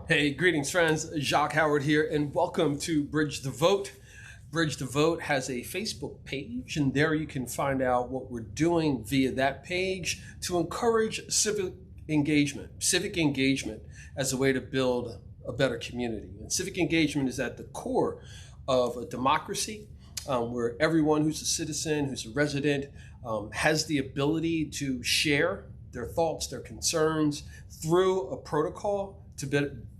Hey, greetings friends, Jacque Howard here and welcome to Bridge the Vote. Bridge the Vote has a Facebook page and there you can find out what we're doing via that page to encourage civic engagement as a way to build a better community. And civic engagement is at the core of a democracy where everyone who's a citizen, who's a resident, has the ability to share their thoughts, their concerns through a protocol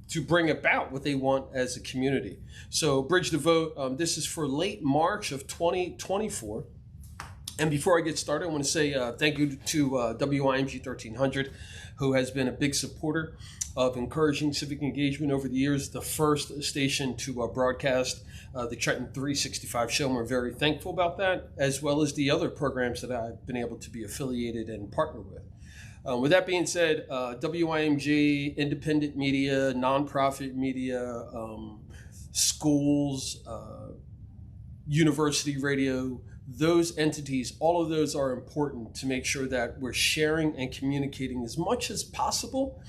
to bring about what they want as a community. So Bridge the Vote, this is for late March of 2024. And before I get started, I want to say thank you to WIMG 1300, who has been a big supporter of encouraging civic engagement over the years, the first station to broadcast the Trenton 365 show. And we're very thankful about that, as well as the other programs that I've been able to be affiliated and partner with. With that being said, WIMG, independent media, nonprofit media, schools, university radio, those entities, all of those are important to make sure that we're sharing and communicating as much as possible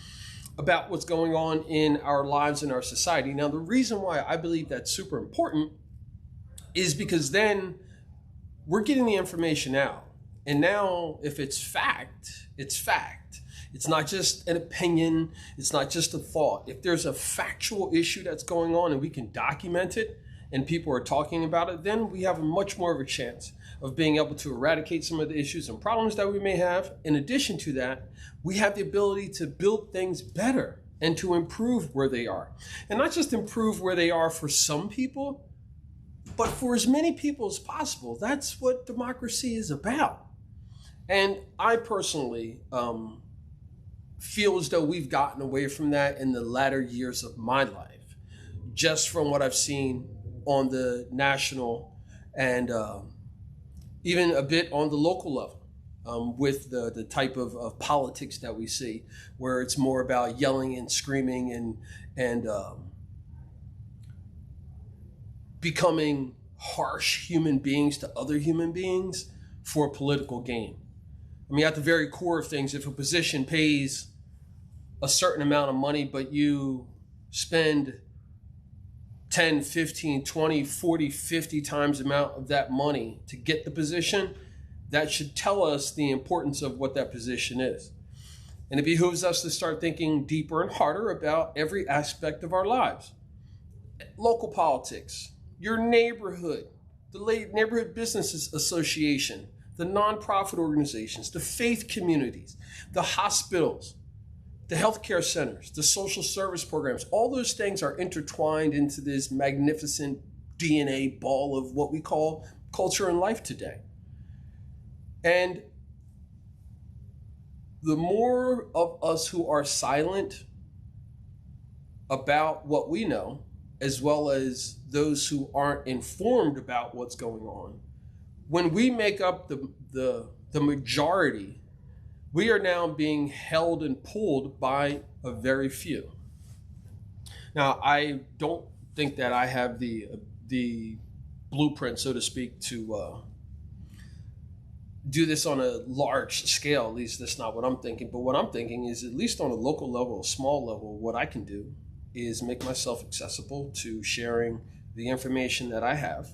about what's going on in our lives and our society. Now, the reason why I believe that's super important is because then we're getting the information out. And now, if it's fact, it's fact. It's not just an opinion. It's not just a thought. If there's a factual issue that's going on and we can document it and people are talking about it, then we have much more of a chance of being able to eradicate some of the issues and problems that we may have. In addition to that, we have the ability to build things better and to improve where they are. And not just improve where they are for some people, but for as many people as possible. That's what democracy is about. And I personally feel as though we've gotten away from that in the latter years of my life, just from what I've seen on the national and even a bit on the local level with the type of politics that we see, where it's more about yelling and screaming and becoming harsh human beings to other human beings for a political gain. I mean, at the very core of things, if a position pays a certain amount of money, but you spend 10, 15, 20, 40, 50 times the amount of that money to get the position, that should tell us the importance of what that position is. And it behooves us to start thinking deeper and harder about every aspect of our lives. Local politics, your neighborhood, the Neighborhood Businesses Association, the nonprofit organizations, the faith communities, the hospitals, the healthcare centers, the social service programs, all those things are intertwined into this magnificent DNA ball of what we call culture and life today. And the more of us who are silent about what we know, as well as those who aren't informed about what's going on, when we make up the majority, we are now being held and pulled by a very few. Now, I don't think that I have the blueprint, so to speak, to do this on a large scale. At least that's not what I'm thinking. But what I'm thinking is, at least on a local level, a small level, what I can do is make myself accessible to sharing the information that I have,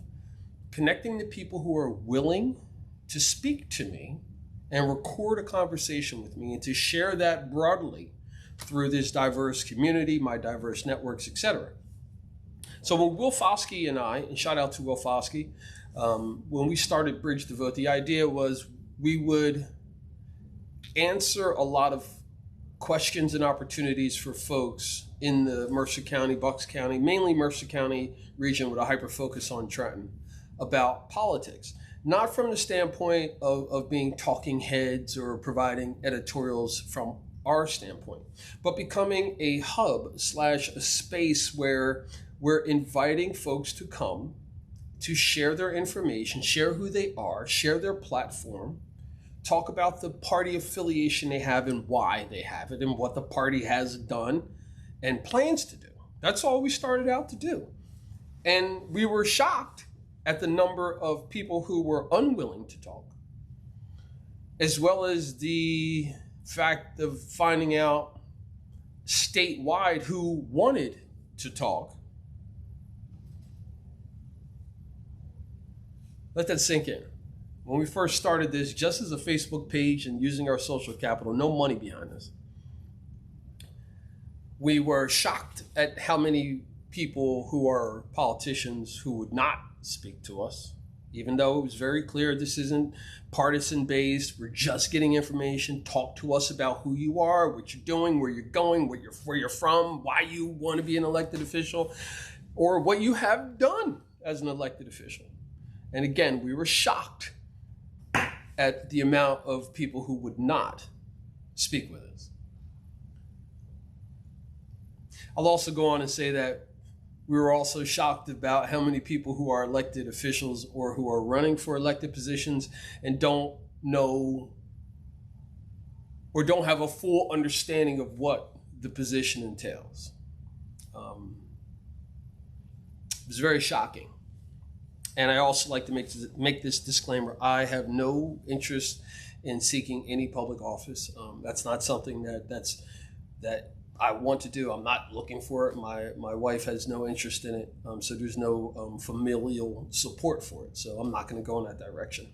connecting the people who are willing to speak to me and record a conversation with me and to share that broadly through this diverse community, my diverse networks, etc. So when Will Foskey and I, and shout out to Will Foskey, when we started Bridge the Vote, the idea was we would answer a lot of questions and opportunities for folks in the Mercer County, Bucks County, mainly Mercer County region with a hyper focus on Trenton, about politics. Not from the standpoint of being talking heads or providing editorials from our standpoint, but becoming a hub / a space where we're inviting folks to come to share their information, share who they are, share their platform, talk about the party affiliation they have and why they have it and what the party has done and plans to do. That's all we started out to do. And we were shocked at the number of people who were unwilling to talk, as well as the fact of finding out statewide who wanted to talk. Let that sink in. When we first started this, just as a Facebook page and using our social capital, no money behind us, we were shocked at how many people who are politicians who would not speak to us, even though it was very clear this isn't partisan based. We're just getting information. Talk to us about who you are, what you're doing, where you're going, where you're from, why you want to be an elected official, or what you have done as an elected official. And again, we were shocked at the amount of people who would not speak with us. I'll also go on and say that we were also shocked about how many people who are elected officials or who are running for elected positions and don't know or don't have a full understanding of what the position entails. It was very shocking. And I also like to make this disclaimer. I have no interest in seeking any public office. That's not something that I want to do. I'm not looking for it. My wife has no interest in it. So there's no familial support for it. So I'm not going to go in that direction.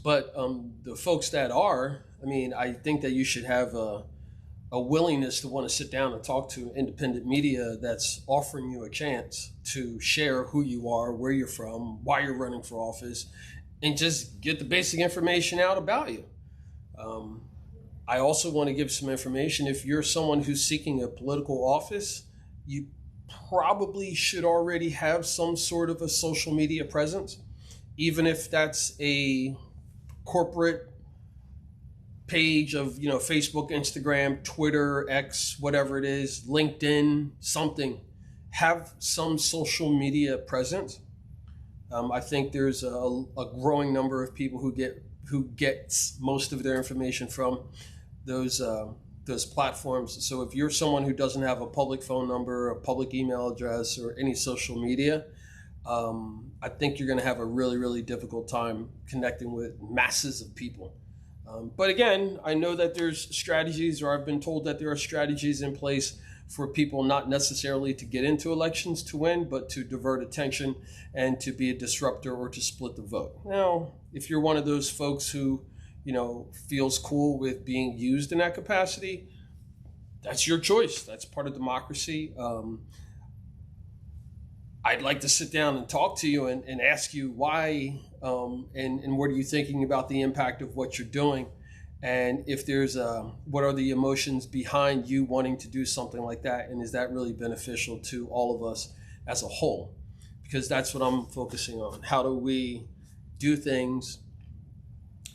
But the folks that are, I think that you should have a willingness to want to sit down and talk to independent media that's offering you a chance to share who you are, where you're from, why you're running for office, and just get the basic information out about you. I also want to give some information. If you're someone who's seeking a political office, you probably should already have some sort of a social media presence, even if that's a corporate page of, Facebook, Instagram, Twitter, X, whatever it is, LinkedIn, something. Have some social media presence. I think there's a growing number of people who gets most of their information from those platforms. So if you're someone who doesn't have a public phone number, a public email address, or any social media, I think you're going to have a really, really difficult time connecting with masses of people. But again, I know that there's strategies, or I've been told that there are strategies in place for people not necessarily to get into elections to win, but to divert attention and to be a disruptor or to split the vote. Now, if you're one of those folks who, feels cool with being used in that capacity, that's your choice. That's part of democracy. I'd like to sit down and talk to you and ask you why and what are you thinking about the impact of what you're doing, and if there's what are the emotions behind you wanting to do something like that, and is that really beneficial to all of us as a whole? Because that's what I'm focusing on. How do we do things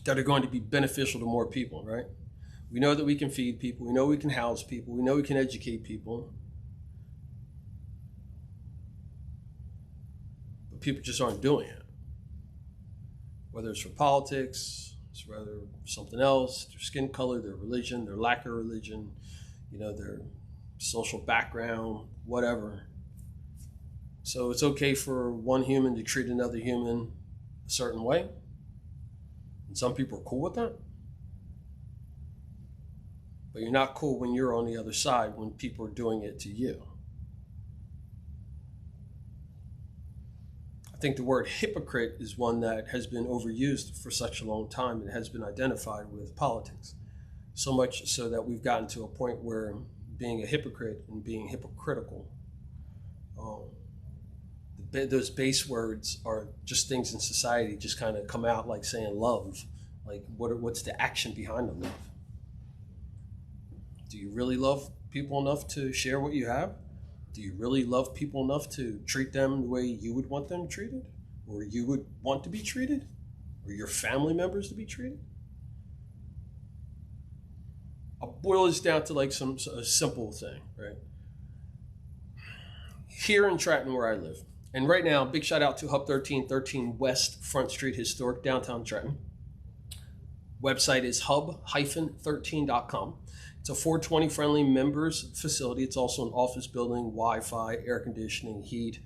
that are going to be beneficial to more people, right? We know that we can feed people. We know we can house people. We know we can educate people. But people just aren't doing it. Whether it's for politics, it's rather something else, their skin color, their religion, their lack of religion, their social background, whatever. So it's okay for one human to treat another human a certain way. And some people are cool with that. But you're not cool when you're on the other side, when people are doing it to you. I think the word hypocrite is one that has been overused for such a long time. It has been identified with politics. So much so that we've gotten to a point where being a hypocrite and being hypocritical, those base words are just things in society just kind of come out, like saying love. Like what's the action behind the love? Do you really love people enough to share what you have? Do you really love people enough to treat them the way you would want them treated? Or you would want to be treated? Or your family members to be treated? I'll boil this down to like a simple thing, right? Here in Trenton, where I live, and right now, big shout out to Hub 1313 West Front Street, historic downtown Trenton. Website is hub-13.com. It's a 420 friendly members facility. It's also an office building, Wi-Fi, air conditioning, heat,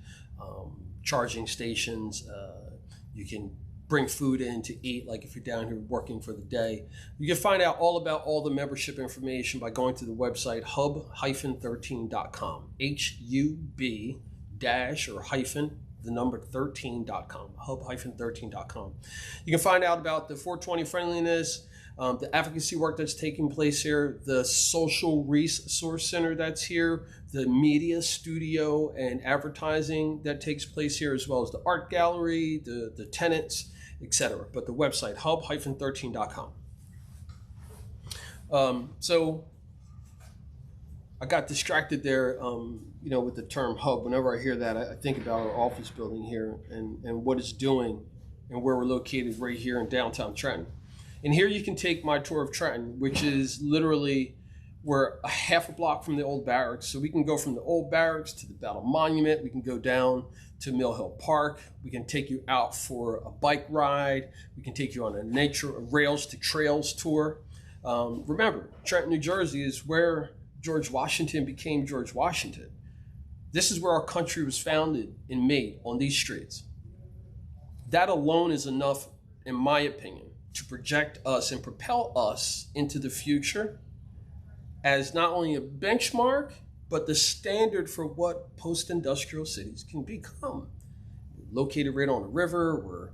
charging stations. You can bring food in to eat, like if you're down here working for the day. You can find out all about all the membership information by going to the website hub-13.com, HUB dash or hyphen the number 13.com, hub-13.com. You can find out about the 420 friendliness, the advocacy work that's taking place here, the social resource center that's here, the media studio and advertising that takes place here, as well as the art gallery, the tenants, etc. But the website, hub-13.com. So I got distracted there, with the term hub. Whenever I hear that, I think about our office building here and what it's doing and where we're located right here in downtown Trenton. And here you can take my tour of Trenton, which is literally we're a half a block from the old barracks. So we can go from the old barracks to the Battle Monument. We can go down to Mill Hill Park. We can take you out for a bike ride. We can take you on a Rails to Trails tour. Remember, Trenton, New Jersey is where George Washington became George Washington. This is where our country was founded and made, on these streets. That alone is enough, in my opinion, to project us and propel us into the future as not only a benchmark, but the standard for what post-industrial cities can become. Located right on a river, we're an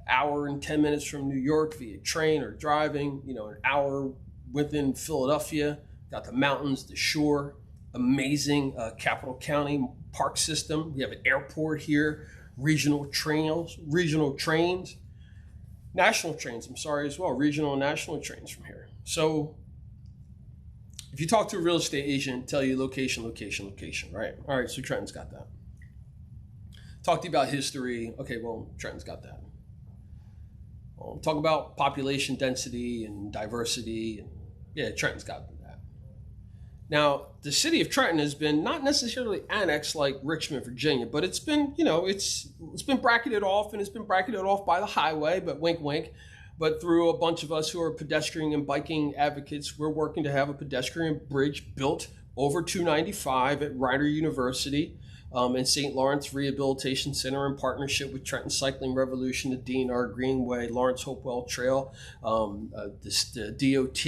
hour and 10 minutes from New York via train or driving, an hour within Philadelphia, got the mountains, the shore, amazing Capital County park system. We have an airport here, regional trains, national trains, as well, regional and national trains from here. So if you talk to a real estate agent, tell you location, right? All right, so Trenton's got that. Talk to you about history. Okay, well, Trenton's got that. Talk about population density and diversity. And yeah, Trenton's got that. Now, the city of Trenton has been not necessarily annexed like Richmond, Virginia, but it's been, it's been bracketed off, and it's been bracketed off by the highway, but wink, wink. But through a bunch of us who are pedestrian and biking advocates, we're working to have a pedestrian bridge built over 295 at Rider University and St. Lawrence Rehabilitation Center in partnership with Trenton Cycling Revolution, the DNR Greenway, Lawrence Hopewell Trail, the DOT,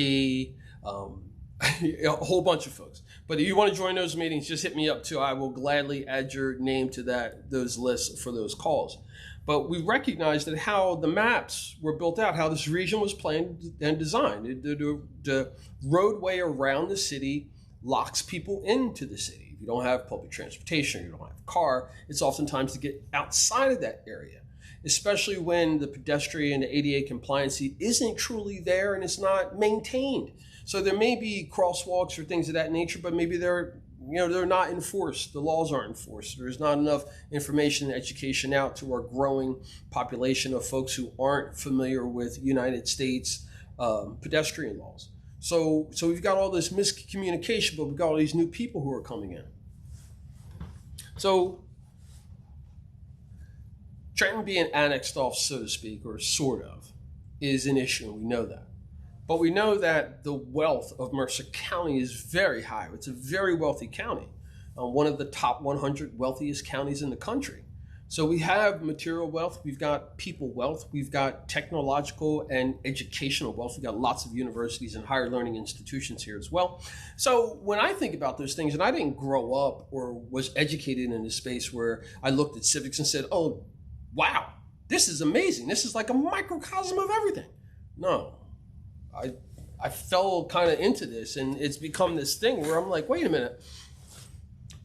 a whole bunch of folks. But if you want to join those meetings, just hit me up too. I will gladly add your name to those lists for those calls. But we recognize that how the maps were built out, how this region was planned and designed. The roadway around the city locks people into the city. If you don't have public transportation, you don't have a car, it's oftentimes to get outside of that area, especially when the pedestrian, the ADA compliancy isn't truly there and it's not maintained. So there may be crosswalks or things of that nature, but maybe they're not enforced. The laws aren't enforced. There's not enough information and education out to our growing population of folks who aren't familiar with United States pedestrian laws. So we've got all this miscommunication, but we've got all these new people who are coming in. So Trenton being annexed off, so to speak, or sort of, is an issue, and we know that. But we know that the wealth of Mercer County is very high. It's a very wealthy county, one of the top 100 wealthiest counties in the country. So we have material wealth, we've got people wealth, we've got technological and educational wealth. We've got lots of universities and higher learning institutions here as well. So when I think about those things, and I didn't grow up or was educated in a space where I looked at civics and said, oh, wow, this is amazing. This is like a microcosm of everything. No. I fell kind of into this, and it's become this thing where I'm like, wait a minute.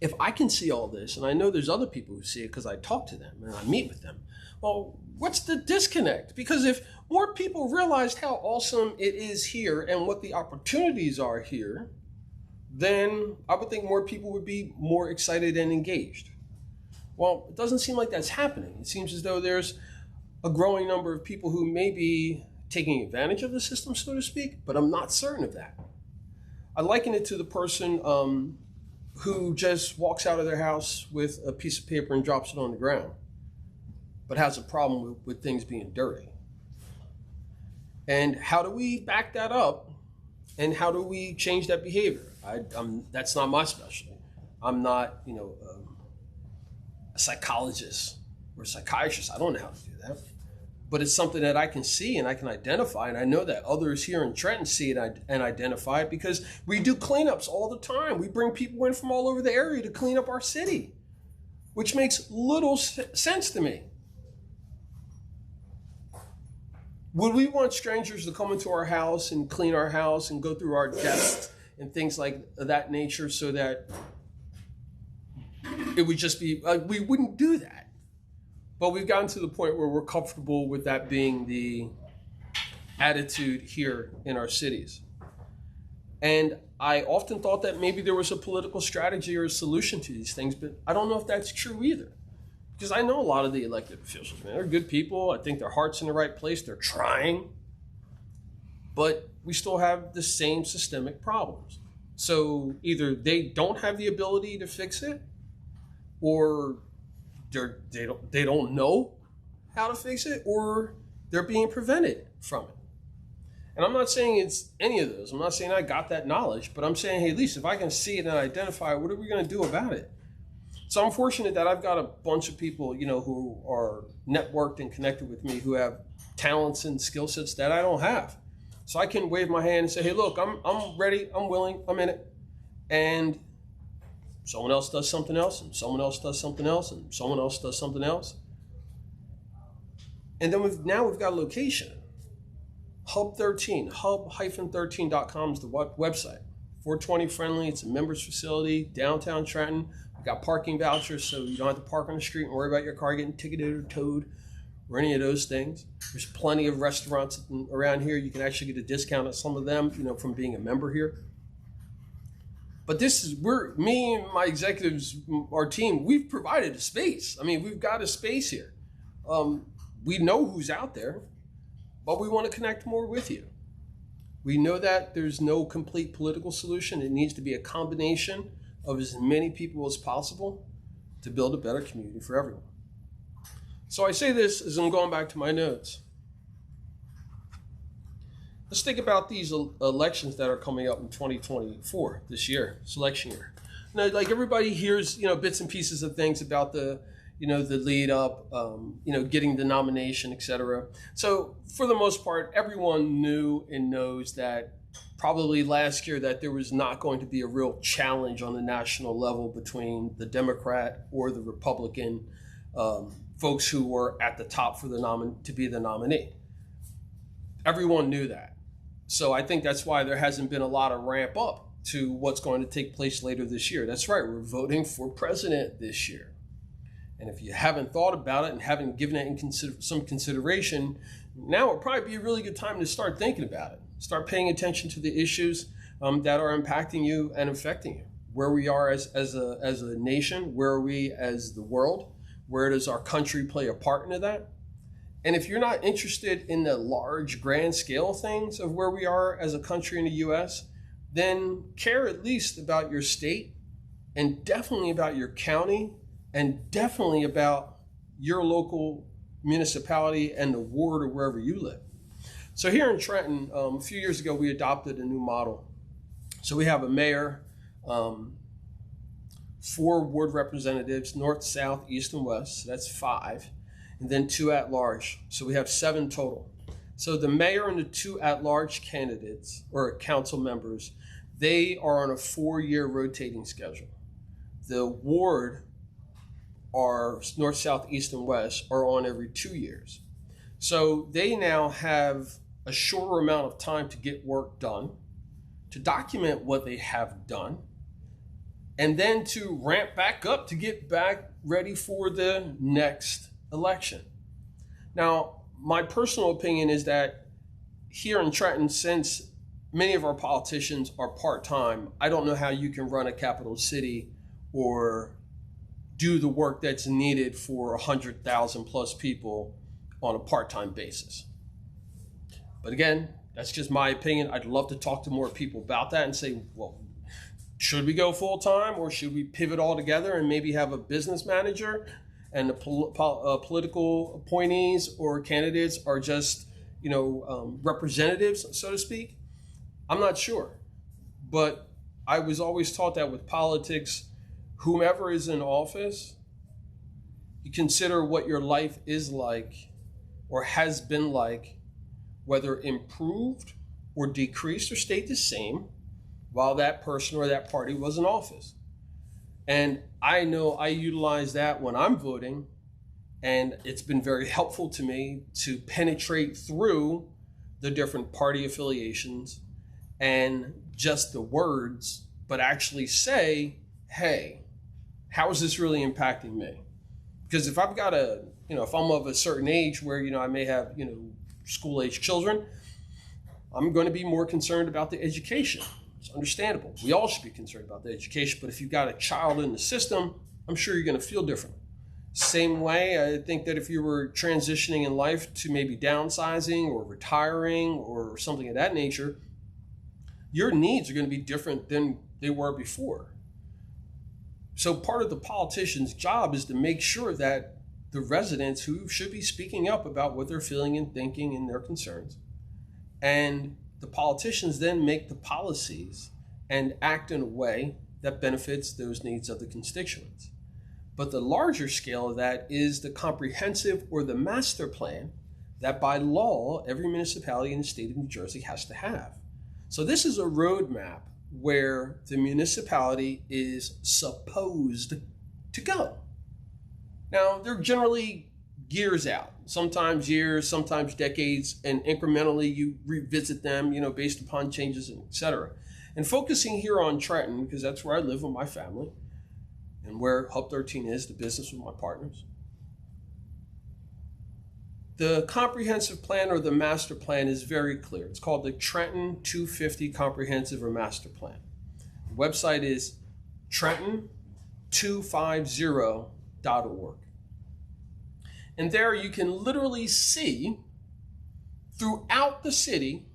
If I can see all this, and I know there's other people who see it because I talk to them and I meet with them, well, what's the disconnect? Because if more people realized how awesome it is here and what the opportunities are here, then I would think more people would be more excited and engaged. Well, it doesn't seem like that's happening. It seems as though there's a growing number of people who may be taking advantage of the system, so to speak, but I'm not certain of that. I liken it to the person who just walks out of their house with a piece of paper and drops it on the ground, but has a problem with things being dirty. And how do we back that up? And how do we change that behavior? That's not my specialty. I'm not, a psychologist or a psychiatrist. I don't know how to do that. but it's something that I can see and I can identify. And I know that others here in Trenton see it and identify it, because we do cleanups all the time. We bring people in from all over the area to clean up our city, which makes little sense to me. Would we want strangers to come into our house and clean our house and go through our desks and things like that nature, so that it would just be, we wouldn't do that. But we've gotten to the point where we're comfortable with that being the attitude here in our cities. And I often thought that maybe there was a political strategy or a solution to these things, but I don't know if that's true either. Because I know a lot of the elected officials, man. They're good people. I think their heart's in the right place. They're trying. But we still have the same systemic problems. So either they don't have the ability to fix it, or they don't know how to fix it, or they're being prevented from it. And I'm not saying it's any of those. I'm not saying I got that knowledge, but I'm saying, hey, at least if I can see it and identify it, what are we going to do about it? So I'm fortunate that I've got a bunch of people, who are networked and connected with me, who have talents and skill sets that I don't have. So I can wave my hand and say, hey, look, I'm ready, I'm willing, I'm in it. And someone else does something else, and someone else does something else, and someone else does something else. And then we've got a location. Hub 13, hub-13.com is the website. 420 friendly, it's a members facility, downtown Trenton. We've got parking vouchers, so you don't have to park on the street and worry about your car getting ticketed or towed or any of those things. There's plenty of restaurants around here. You can actually get a discount at some of them, from being a member here. But me and my executives, our team, we've provided a space. I mean, we've got a space here. We know who's out there, but we want to connect more with you. We know that there's no complete political solution. It needs to be a combination of as many people as possible to build a better community for everyone. So I say this as I'm going back to my notes. Let's think about these elections that are coming up in 2024, this year, election year. Now, like everybody hears, bits and pieces of things about the lead up, getting the nomination, etc. So for the most part, everyone knew and knows that probably last year that there was not going to be a real challenge on the national level between the Democrat or the Republican folks who were at the top for to be the nominee. Everyone knew that. So I think that's why there hasn't been a lot of ramp up to what's going to take place later this year. That's right, we're voting for president this year. And if you haven't thought about it and haven't given it some consideration, now would probably be a really good time to start thinking about it. Start paying attention to the issues that are impacting you and affecting you. Where we are as a nation, where are we as the world, where does our country play a part into that? And if you're not interested in the large, grand scale things of where we are as a country in the U.S., then care at least about your state, and definitely about your county, and definitely about your local municipality and the ward or wherever you live. So here in Trenton, a few years ago, we adopted a new model. So we have a mayor, 4 ward representatives, north, south, east, and west. So that's 5. And then 2 at-large. So we have 7 total. So the mayor and the 2 at-large candidates or council members, they are on a 4-year rotating schedule. The ward, are north, south, east, and west, are on every 2 years. So they now have a shorter amount of time to get work done, to document what they have done, and then to ramp back up to get back ready for the next election. Now, my personal opinion is that here in Trenton, since many of our politicians are part-time, I don't know how you can run a capital city or do the work that's needed for 100,000 plus people on a part-time basis. But again, that's just my opinion. I'd love to talk to more people about that and say, well, should we go full-time, or should we pivot altogether and maybe have a business manager, and the political appointees or candidates are just, representatives, so to speak? I'm not sure. But I was always taught that with politics, whomever is in office, you consider what your life is like or has been like, whether improved or decreased or stayed the same while that person or that party was in office. And I know I utilize that when I'm voting, and it's been very helpful to me to penetrate through the different party affiliations and just the words, but actually say, hey, how is this really impacting me? Because if I've got if I'm of a certain age where, I may have, school age children, I'm going to be more concerned about the education. It's understandable. We all should be concerned about the education, but if you've got a child in the system, I'm sure you're going to feel different. Same way, I think that if you were transitioning in life to maybe downsizing or retiring or something of that nature, your needs are going to be different than they were before. So part of the politician's job is to make sure that the residents who should be speaking up about what they're feeling and thinking and their concerns, and the politicians then make the policies and act in a way that benefits those needs of the constituents. But the larger scale of that is the comprehensive or the master plan that by law every municipality in the state of New Jersey has to have. So this is a roadmap where the municipality is supposed to go. Now, they're generally years out, sometimes years, sometimes decades, and incrementally you revisit them, based upon changes, and et cetera. And focusing here on Trenton, because that's where I live with my family and where Hub 13 is, the business with my partners. The comprehensive plan or the master plan is very clear. It's called the Trenton 250 Comprehensive or Master Plan. The website is trenton250.org. And there you can literally see throughout the city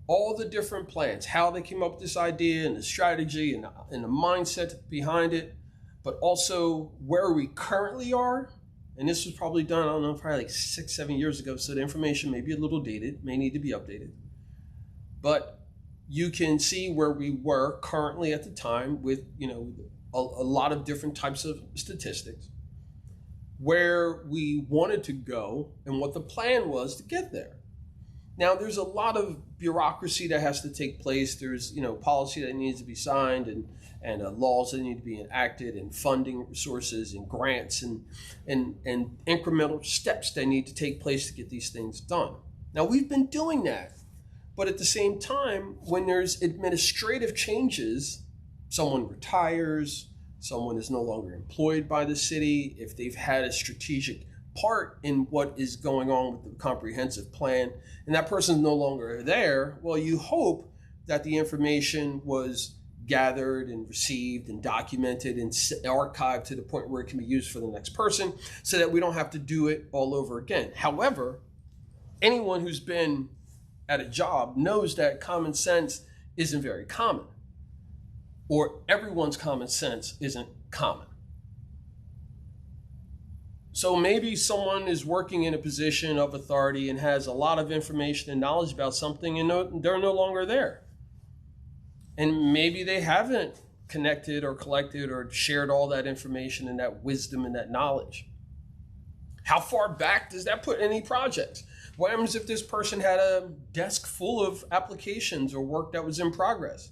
all the different plans, how they came up with this idea and the strategy and the mindset behind it, but also where we currently are. And this was probably done, I don't know, probably like 6-7 years ago. So the information may be a little dated, may need to be updated. But you can see where we were currently at the time with, a lot of different types of statistics, where we wanted to go and what the plan was to get there. Now, there's a lot of bureaucracy that has to take place. There's, policy that needs to be signed and laws that need to be enacted and funding resources and grants and incremental steps that need to take place to get these things done. Now, we've been doing that. But at the same time, when there's administrative changes, someone retires, someone is no longer employed by the city, if they've had a strategic part in what is going on with the comprehensive plan, and that person's no longer there, well, you hope that the information was gathered and received and documented and archived to the point where it can be used for the next person so that we don't have to do it all over again. However, anyone who's been at a job knows that common sense isn't very common, or everyone's common sense isn't common. So maybe someone is working in a position of authority and has a lot of information and knowledge about something, and they're no longer there. And maybe they haven't connected or collected or shared all that information and that wisdom and that knowledge. How far back does that put any projects? What happens if this person had a desk full of applications or work that was in progress?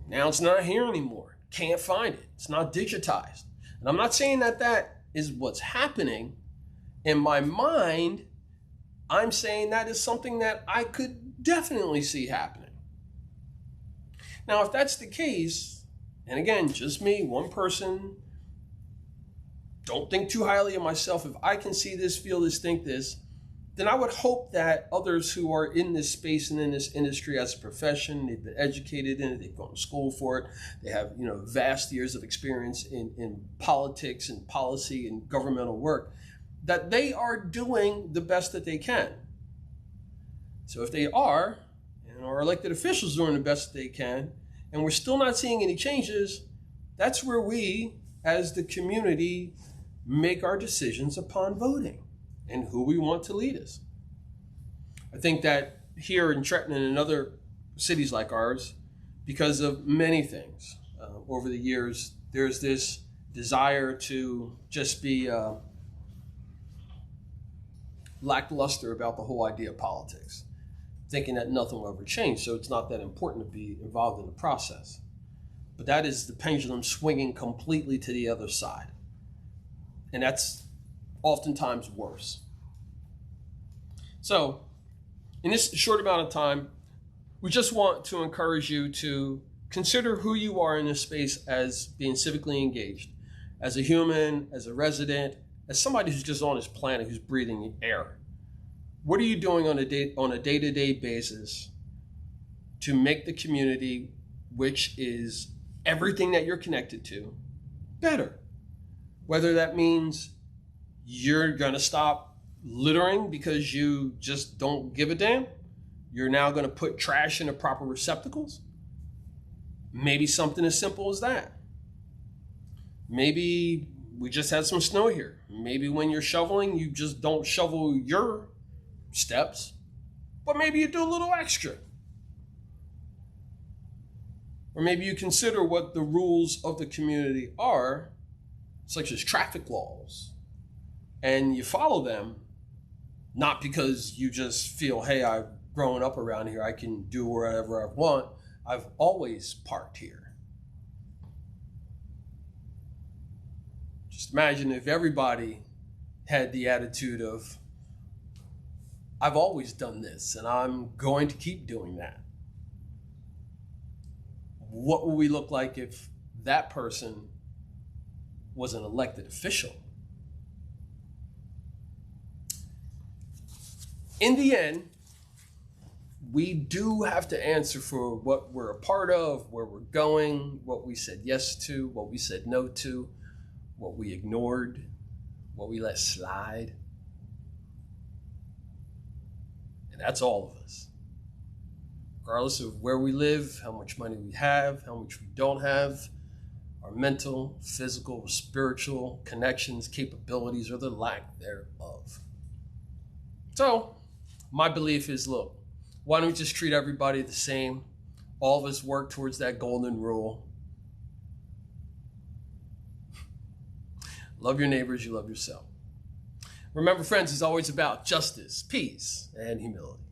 Now it's not here anymore. Can't find it. It's not digitized. And I'm not saying that that is what's happening. In my mind, I'm saying that is something that I could definitely see happening. Now, if that's the case, and again, just me, one person, don't think too highly of myself. If I can see this, feel this, think this, then I would hope that others who are in this space and in this industry as a profession, they've been educated in it, they've gone to school for it, they have vast years of experience in politics and policy and governmental work, that they are doing the best that they can. So if they are, and our elected officials doing the best that they can, and we're still not seeing any changes, that's where we, as the community, make our decisions upon voting and who we want to lead us. I think that here in Trenton and in other cities like ours, because of many things over the years, there's this desire to just be lackluster about the whole idea of politics, thinking that nothing will ever change, so it's not that important to be involved in the process. But that is the pendulum swinging completely to the other side. And that's oftentimes worse. So, in this short amount of time, we just want to encourage you to consider who you are in this space as being civically engaged, as a human, as a resident, as somebody who's just on this planet, who's breathing air. What are you doing on a day-to-day basis to make the community, which is everything that you're connected to, better? Whether that means you're going to stop littering because you just don't give a damn. You're now going to put trash in the proper receptacles. Maybe something as simple as that. Maybe we just had some snow here. Maybe when you're shoveling, you just don't shovel your steps, but maybe you do a little extra. Or maybe you consider what the rules of the community are, such as traffic laws, and you follow them, not because you just feel, hey, I've grown up around here, I can do wherever I want, I've always parked here. Just imagine if everybody had the attitude of, I've always done this and I'm going to keep doing that. What would we look like if that person was an elected official? In the end, we do have to answer for what we're a part of, where we're going, what we said yes to, what we said no to, what we ignored, what we let slide. And that's all of us. Regardless of where we live, how much money we have, how much we don't have, our mental, physical, spiritual connections, capabilities, or the lack thereof. So, my belief is, look, why don't we just treat everybody the same? All of us work towards that golden rule. Love your neighbors, you love yourself. Remember, friends, it's always about justice, peace, and humility.